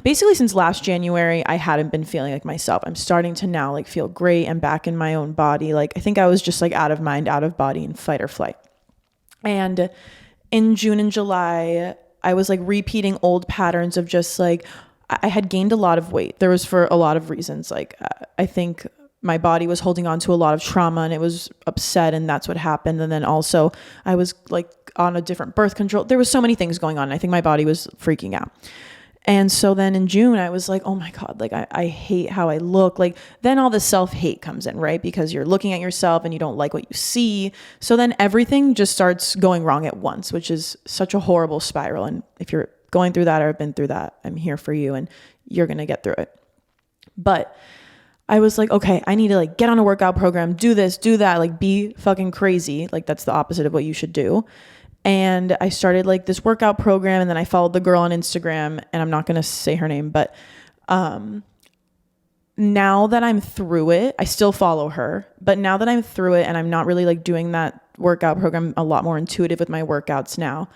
basically since last January, I hadn't been feeling like myself. I'm starting to now like feel great and back in my own body. Like, I think I was just like out of mind, out of body, in fight or flight. And in June and July, I was like repeating old patterns of just like, I had gained a lot of weight. There was for a lot of reasons. Like, I think my body was holding on to a lot of trauma and it was upset, and that's what happened. And then also I was like on a different birth control. There was so many things going on. I think my body was freaking out. And so then in June, I was like, oh my God, like I hate how I look. Like, then all the self-hate comes in, right? Because you're looking at yourself and you don't like what you see. So then everything just starts going wrong at once, which is such a horrible spiral. And if you're going through that or have been through that, I'm here for you and you're going to get through it. But I was like, okay, I need to like get on a workout program, do this, do that, like be fucking crazy. Like, that's the opposite of what you should do. And I started like this workout program, and then I followed the girl on Instagram, and I'm not going to say her name, but now that I'm through it, I still follow her, but now that I'm through it and I'm not really like doing that workout program, a lot more intuitive with my workouts now.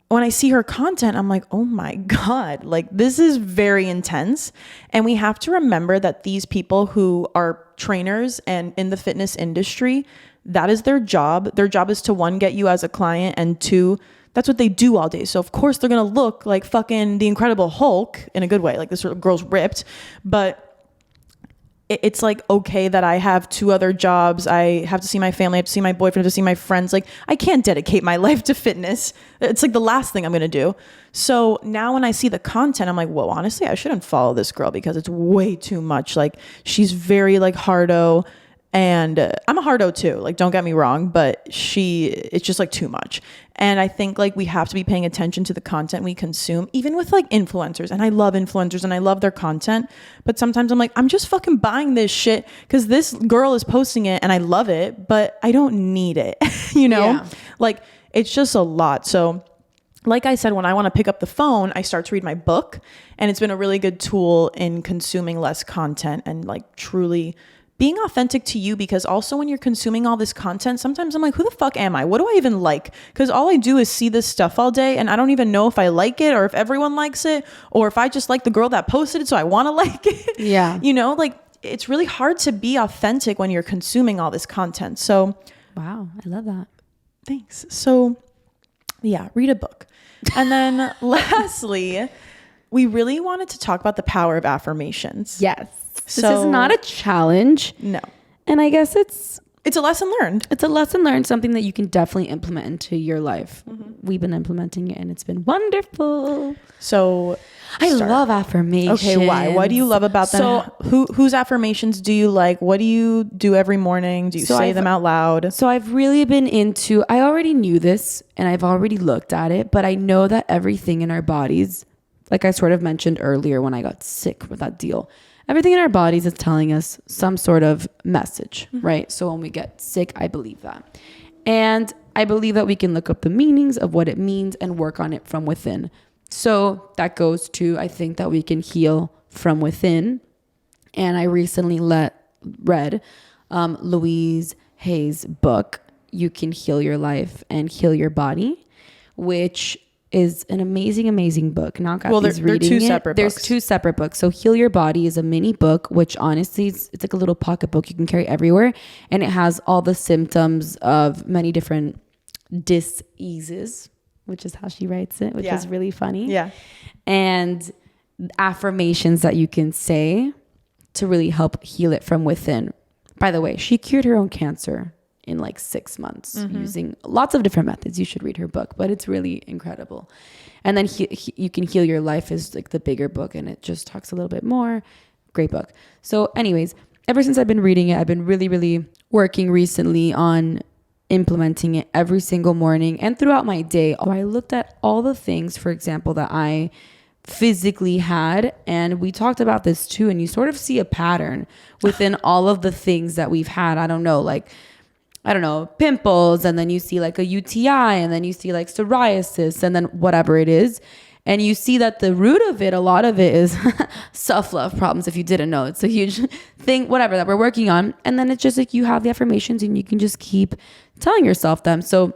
When I see her content, I'm like, oh my God, like this is very intense. And we have to remember that these people who are trainers and in the fitness industry, that is their job. Their job is to, 1, get you as a client, and 2, that's what they do all day. So of course they're going to look like fucking the Incredible Hulk in a good way. Like, this girl's ripped, but it's like okay that I have 2 other jobs. I have to see my family, I have to see my boyfriend, I have to see my friends. Like I can't dedicate my life to fitness. It's like the last thing I'm gonna do. So now when I see the content, I'm like, whoa, honestly, I shouldn't follow this girl because it's way too much. Like she's very like hardo. And I'm a hardo too, like don't get me wrong, but it's just like too much. And I think like we have to be paying attention to the content we consume, even with like influencers. And I love influencers and I love their content, but sometimes I'm like, I'm just fucking buying this shit because this girl is posting it and I love it, but I don't need it. You know, Yeah. like it's just a lot. So like I said, when I want to pick up the phone, I start to read my book, and it's been a really good tool in consuming less content and like truly being authentic to you. Because also when you're consuming all this content, sometimes I'm like, who the fuck am I? What do I even like? Because all I do is see this stuff all day and I don't even know if I like it or if everyone likes it or if I just like the girl that posted it, so I want to like it. Yeah. You know, like it's really hard to be authentic when you're consuming all this content. So Wow, I love that. thanks. So yeah, read a book. And then lastly, we really wanted to talk about the power of affirmations. Yes. This So- is not a challenge. No. And I guess it's It's a lesson learned. a lesson learned, something that you can definitely implement into your life. We've been implementing it and it's been wonderful. So I start. love affirmations. Okay, why? What do you love about them? So, Whose affirmations do you like? What do you do every morning? Do you say them out loud? So I've really been into, I already knew this and I've already looked at it, but I know that everything in our bodies, like I sort of mentioned earlier when I got sick with that deal, everything in our bodies is telling us some sort of message, right? So when we get sick, I believe that. And I believe that we can look up the meanings of what it means and work on it from within. So that goes to, I think that we can heal from within. And I recently read Louise Hay's book, You Can Heal Your Life and Heal Your Body, which is an amazing, amazing book. Now Kathy's they're two reading it. separate There's books. 2 separate books. So Heal Your Body is a mini book, which honestly, it's like a little pocket book you can carry everywhere. And it has all the symptoms of many different diseases, which is how she writes it, which is really funny. Yeah. And affirmations that you can say to really help heal it from within. By the way, she cured her own cancer in like 6 months using lots of different methods. You should read her book, but it's really incredible. And then You Can Heal Your Life is like the bigger book, and it just talks a little bit more. Great book. So anyways, ever since I've been reading it, I've been really, really working recently on implementing it every single morning and throughout my day. I looked at all the things, for example, that I physically had, and we talked about this too, and you sort of see a pattern within all of the things that we've had. I don't know, pimples, and then you see like a UTI, and then you see like psoriasis, and then whatever it is. And you see that the root of it, a lot of it is self-love problems. If you didn't know, it's a huge thing, whatever, that we're working on. And then it's just like you have the affirmations and you can just keep telling yourself them. So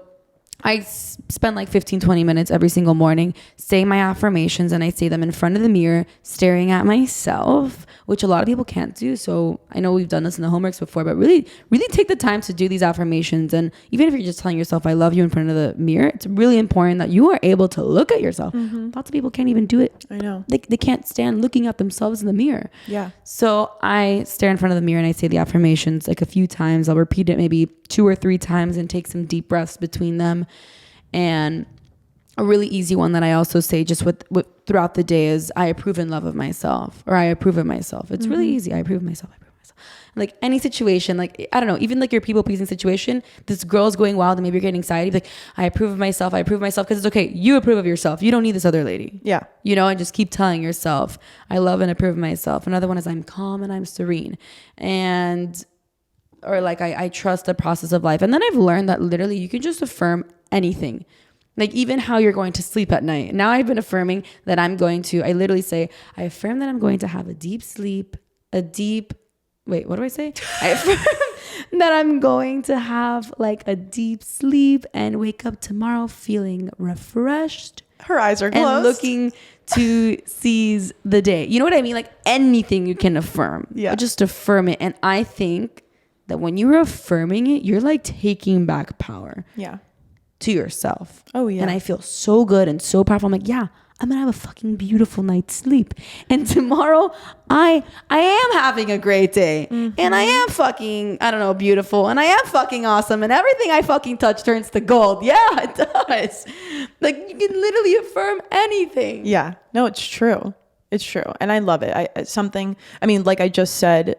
I spend like 15, 20 minutes every single morning saying my affirmations, and I say them in front of the mirror, staring at myself, which a lot of people can't do. So I know we've done this in the homeworks before, but really, really take the time to do these affirmations. And even if you're just telling yourself, I love you in front of the mirror, it's really important that you are able to look at yourself. Lots of people can't even do it. I know. They can't stand looking at themselves in the mirror. Yeah. So I stare in front of the mirror and I say the affirmations like a few times. I'll repeat it maybe 2 or 3 times and take some deep breaths between them. And a really easy one that I also say just with throughout the day is I approve and love of myself, or I approve of myself. It's really easy. I approve of myself. I approve of myself. Like any situation, like, I don't know, even like your people pleasing situation, this girl's going wild and maybe you're getting anxiety. Like, I approve of myself. I approve of myself, because it's okay. You approve of yourself. You don't need this other lady. Yeah. You know, and just keep telling yourself, I love and approve of myself. Another one is I'm calm and I'm serene. Or like I trust the process of life. And then I've learned that literally you can just affirm anything. Like even how you're going to sleep at night. Now I've been affirming that I literally say, I affirm that I'm going to have a deep sleep, what do I say? I affirm that I'm going to have like a deep sleep and wake up tomorrow feeling refreshed. Her eyes are closed. And looking to seize the day. You know what I mean? Like anything you can affirm. Yeah. Just affirm it. And I think that when you're affirming it, you're like taking back power. Yeah. To yourself. Oh, yeah. And I feel so good and so powerful. I'm like, yeah, I'm gonna have a fucking beautiful night's sleep. And tomorrow I am having a great day. And I am fucking, I don't know, beautiful. And I am fucking awesome. And everything I fucking touch turns to gold. Yeah, it does. Like, you can literally affirm anything. Yeah. No, it's true. It's true. And I love it. Like I just said,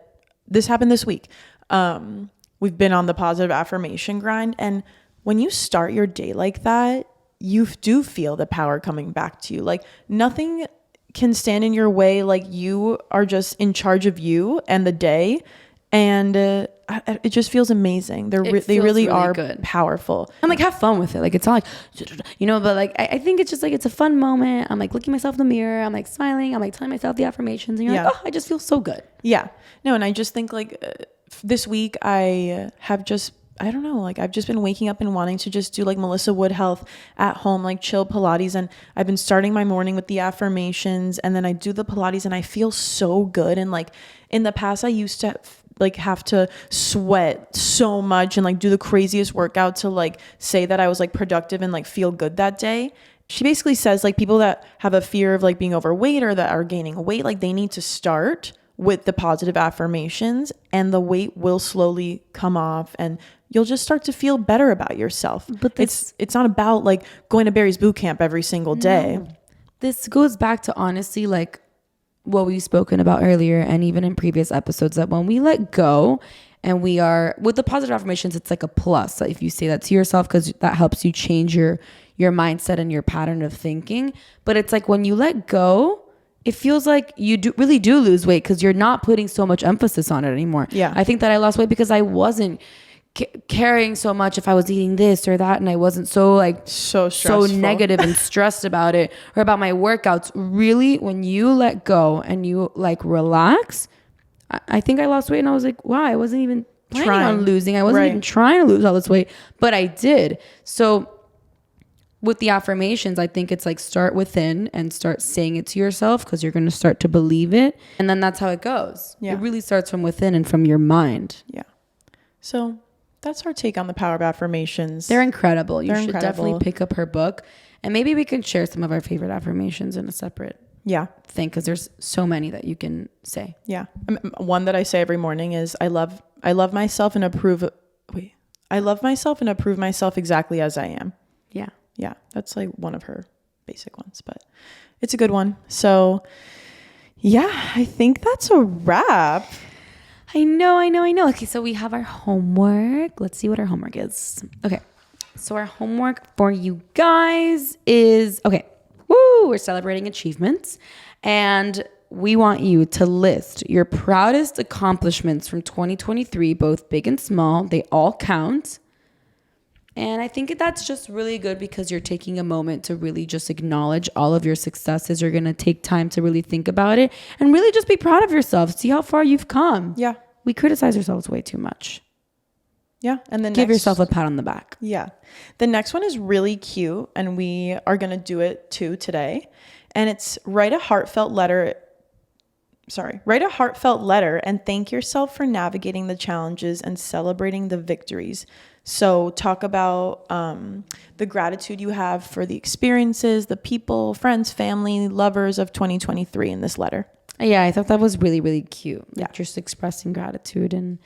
this happened this week. We've been on the positive affirmation grind. And when you start your day like that, you do feel the power coming back to you. Like, nothing can stand in your way. Like, you are just in charge of you and the day. And it just feels amazing. They really are good. Powerful. And like, have fun with it. Like, it's not like, you know, but like, I think it's just like, it's a fun moment. I'm like looking myself in the mirror. I'm like smiling. I'm like telling myself the affirmations. And you're like, oh, I just feel so good. Yeah. No, and I just think like this week I've just been waking up and wanting to just do like Melissa Wood health at home, like chill Pilates. And I've been starting my morning with the affirmations, and then I do the Pilates and I feel so good. And like in the past, I used to like have to sweat so much and like do the craziest workout to like say that I was like productive and like feel good that day. She basically says like people that have a fear of like being overweight or that are gaining weight, like they need to start with the positive affirmations, and the weight will slowly come off and you'll just start to feel better about yourself. But it's not about like going to Barry's boot camp every single day. No. This goes back to honestly like what we've spoken about earlier and even in previous episodes, that when we let go and we are with the positive affirmations, it's like a plus. Like if you say that to yourself, because that helps you change your mindset and your pattern of thinking. But it's like when you let go, it feels like you really do lose weight because you're not putting so much emphasis on it anymore. Yeah. I think that I lost weight because I wasn't caring so much if I was eating this or that, and I wasn't so negative and stressed about it or about my workouts. Really, when you let go and you like relax, I think I lost weight, and I was like, wow, I wasn't even planning on losing. I wasn't even trying to lose all this weight, but I did. So with the affirmations, I think it's like start within and start saying it to yourself, because you're going to start to believe it. And then that's how it goes. Yeah. It really starts from within and from your mind. Yeah. So that's our take on the power of affirmations. They're incredible. You should definitely pick up her book. And maybe we can share some of our favorite affirmations in a separate thing, because there's so many that you can say. Yeah. One that I say every morning is I love myself and approve myself exactly as I am. Yeah. Yeah, that's like one of her basic ones, but it's a good one. So yeah, I think that's a wrap. I know. Okay, so we have our homework. Let's see what our homework is. Okay, so our homework for you guys is, we're celebrating achievements, and we want you to list your proudest accomplishments from 2023, both big and small. They all count. And I think that's just really good, because you're taking a moment to really just acknowledge all of your successes. You're going to take time to really think about it and really just be proud of yourself. See how far you've come. Yeah. We criticize ourselves way too much. Yeah. And then give yourself a pat on the back. Yeah. The next one is really cute, and we are going to do it too today. And it's write a heartfelt letter and thank yourself for navigating the challenges and celebrating the victories. So talk about the gratitude you have for the experiences, the people, friends, family, lovers of 2023 in this letter. Yeah, I thought that was really, really cute. Like just expressing gratitude and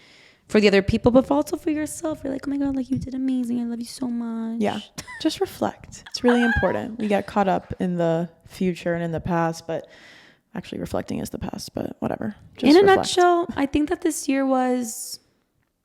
for the other people, but also for yourself. You're like, oh my God, like you did amazing. I love you so much. Yeah, just reflect. It's really important. We get caught up in the future and in the past, but actually reflecting is the past, but whatever. Just in a nutshell, I think that this year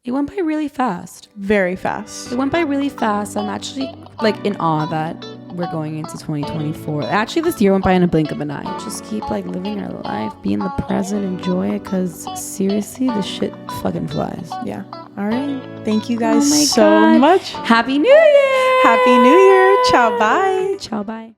it went by really fast. Very fast. It went by really fast. I'm actually like in awe that we're going into 2024. Actually, this year went by in a blink of an eye. Just keep like living our life, be in the present, enjoy it, because seriously, the shit fucking flies. Yeah. All right. Thank you guys so much. Happy New Year. Happy New Year. Ciao. Bye. Ciao. Bye.